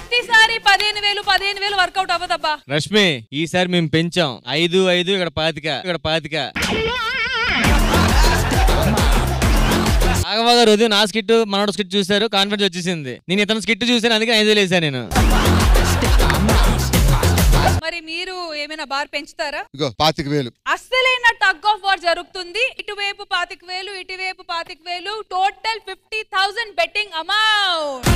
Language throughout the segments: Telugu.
ప్రతిసారి 15,000 వర్కౌట్ అవ్వదబ్బా. రష్మి ఈసారి మేము పెంచాం 5 ఇక్కడ 25 ఆగమా గారు ఉదయం నా స్కిట్ మనోడు స్కిట్ చూసారు, కాన్ఫిడెన్స్ వచ్చేసింది. నేను ఇతను స్కిట్ చూసాను, అందుకే 5,000 వేసాను నేను. మరి మీరు ఏమైనా బార్ పెంచుతారా? 25,000 అస్సలైన టగ్ ఆఫ్ వార్ జరుగుతుంది. ఇటువైపు 25,000 ఇటువైపు 25,000 టోటల్ 50,000 బెట్టింగ్ అమౌంట్.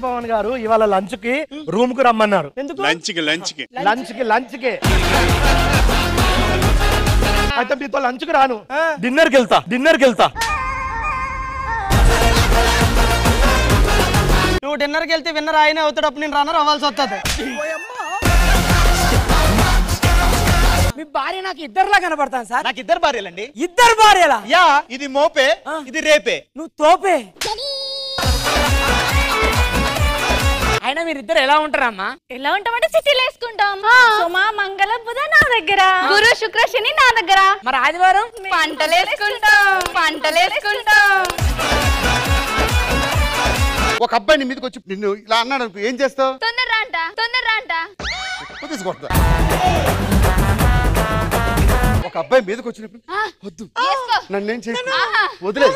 పవన్ గారు ఇవాళ లంచ్ కి రూమ్ కు రమ్మన్నారు. ఎందుకు? లంచ్ కి అయితే మీతో లంచ్ కి రాను, డిన్నర్ కి వెళ్తా. నువ్వు డిన్నర్ కి వెళ్తే విన్నర్ ఆయనే అవుతాడు, అప్పుడు నేను రన్నర్ అవ్వాల్సి వస్తుంది. మీ భార్య నాకు ఇద్దరులా కనపడతాను సార్. నాకు 2 భార్యలండి. 2 భార్యలా? యా, ఇది మోపే, ఇది రేపే. నువ్వు తోపే. అయినా మీరిద్దరు ఎలా ఉంటారమ్మా? ఎలా ఉంటామంటే సిటీలో వేసుకుంటాం. సోమ మంగళ బుధ నా దగ్గర, గురు శుక్ర శని నా దగ్గర. మరి ఆదివారం పంటలేసుకుంటాం. ఒక అబ్బాయిని మీదకి వచ్చి నిన్ను ఇలా అన్నాడు అనుకో, ఏం చేస్తావు? తొందర అంట తీసుకొడతా. ఒక అబ్బాయి మీదకి వచ్చినప్పుడు వద్దు నన్నేం చేయకు, వదిలే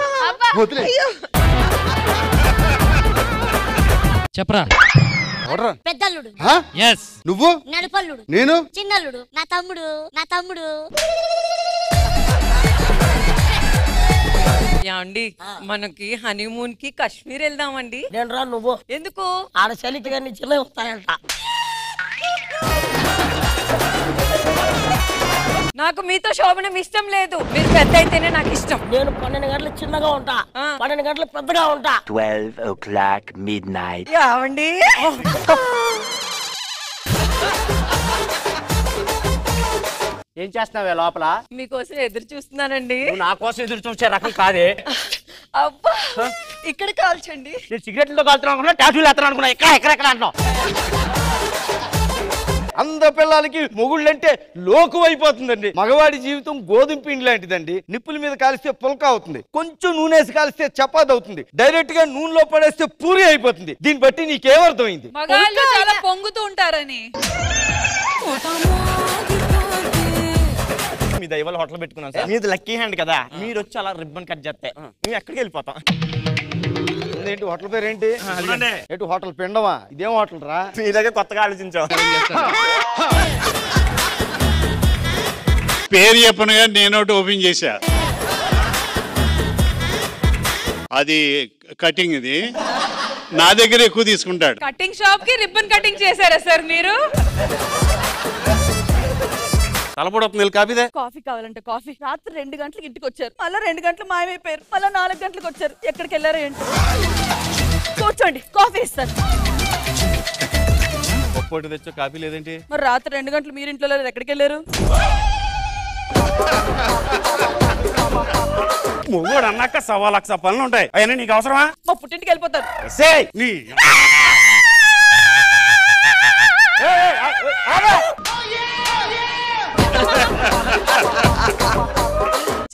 చెప్పరా. పెద్దల్లుడు నువ్వు, నడుపల్లుడు నేను, చిన్నల్లుడు నా తమ్ముడు. యాండి మనకి హనీమూన్ కి కాశ్మీర్ వెళ్దామండి. నేను రా. నువ్వు ఎందుకు? ఆడ చలికి కానీ చిన్న వస్తాయంట. నాకు మీతో శోభనం ఇష్టం లేదు. మీరు పెద్ద అయితేనే నాకు ఇష్టం. నేను 12 గంటలు చిన్నగా ఉంటా, 12 గంటలు పెద్దగా ఉంటా. 12 o'clock midnight. యావండి ఏం చేస్తున్నావే లోపల? మీకోసం ఎదురు చూస్తున్నానండి. నా కోసం ఎదురు చూసే రకం కాదే. అబ్బా ఇక్కడ కాల్చండి. నేను సిగరెట్లతో కాలుతున్నాను అనుకున్నా, టాటూలు ఎత్తాను అనుకున్నా. ఎక్కడ అంటున్నావు? అంద పిల్లలకి మొగుళ్ళంటే లోకు అయిపోతుందండి. మగవాడి జీవితం గోధుమ పిండి లాంటిదండి. నిప్పుల మీద కాలిస్తే పుల్క అవుతుంది, కొంచెం నూనెసి కాలిస్తే చపాతి అవుతుంది, డైరెక్ట్ గా నూనెలో పడేస్తే పూరి అయిపోతుంది. దీన్ని బట్టి నీకేమర్థమైంది? మగాళ్ళు చాలా పొంగుతూ ఉంటారని. మీ దైవాల హోటల్ పెట్టుకున్నాను సార్. మీది లక్కీ హ్యాండ్ కదా, మీరు వచ్చి అలా రిబ్బన్ కట్ చేస్తే మేము ఎక్కడికి వెళ్ళిపోతాం. ఏంటి హోటల్ పేరు ఏంటి? ఏంటి హోటల్ పిండమా? ఇదేం హోటల్ రా? మీ దగ్గర కొత్తగా ఆలోచించాం. పేరు చెప్పనుగా నేను ఒకటి ఓపెన్ చేశా. అది కటింగ్, ఇది నా దగ్గర ఎక్కువ తీసుకుంటాడు. కటింగ్ షాప్ కి రిబ్బన్ కటింగ్ చేశారా సార్ మీరు? తలపడవుతుంది కాఫీదే. కాఫీ కావాలంటే కాఫీ. రాత్రి 2 గంటలకు ఇంటికి వచ్చారు, మళ్ళీ 2 గంటలు మాయమైపోయారు, మళ్ళీ 4 గంటలకు వచ్చారు. ఎక్కడికి వెళ్ళారో ఏంటో. కూర్చోండి, కాఫీ ఇస్తాను. ఒక్కోటి తెచ్చో కాఫీ లేదేంటి? మరి రాత్రి 2 గంటలు మీరు ఇంట్లో లేదు, ఎక్కడికి వెళ్ళారు? మొగోడు అన్నాక 1,00,000 పనులు ఉంటాయి. అయినా నీకు అవసరమా? మా పుట్టింటికి వెళ్ళిపోతారు.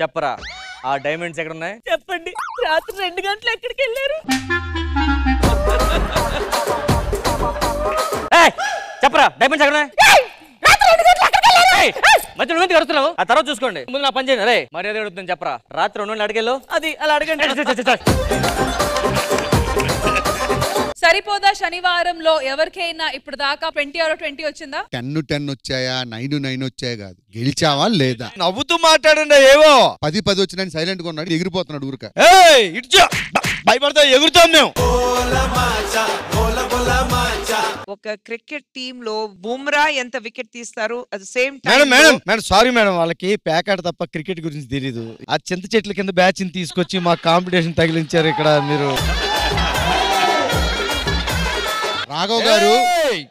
చెప్పరా, ఆ డైమండ్స్ ఎక్కడ ఉన్నాయి? చెప్పండి. రాత్రి 2 గంటలు ఎక్కడికి వెళ్ళారు? చెప్పరా, డైమండ్స్ ఎక్కడ ఉన్నాయి? మధ్య నువ్వు కడుతున్నావు, ఆ తర్వాత చూసుకోండి. ముందు నా పని చేయండి. అరే మర్యాద అడుగుతుంది, చెప్పరా. రాత్రి 2 గంటలు అడిగెళ్ళు. అది అలా అడగండి. సరిపోదా శనివారంలో ఎవరికైనా ఇప్పుడు దాకా 20 or 20 వచ్చిందా? 10 వచ్చాయా, 9 వచ్చాయా కాదు, గెలిచావా లేదా? నవ్వుతూ మాట్లాడండి. ఏవో 10 వచ్చినాయని సైలెంట్ గా ఉన్నాడు, ఎగిరిపోతున్నాడు ఊరిక. భయపడతా ఎగురుతాం మేము. ఒక క్రికెట్ టీమ్ లో బుమ్రా ఎంత వికెట్ తీస్తారు? At the same time madam sorry madam, వాళ్ళకి ప్యాకెట్ తప్ప క్రికెట్ గురించి తెలీదు. ఆ చింత చెట్ల కింద బ్యాచ్ ని తీసుకొచ్చి మా కాంపిటీషన్ తగిలించారు ఇక్కడ మీరు. రాఘవ్ గారు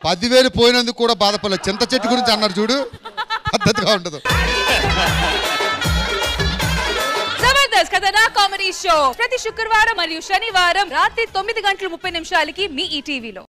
10,000 పోయినందుకు కూడా బాధపడలేదు. చింత చెట్టు గురించి అన్నారు చూడు, పద్ధతిగా ఉండదు. జబర్దస్త్ కథనా కామెడీ షో ప్రతి శుక్రవారం మరియు శనివారం రాత్రి 9:30 మీ ఈటీవీలో.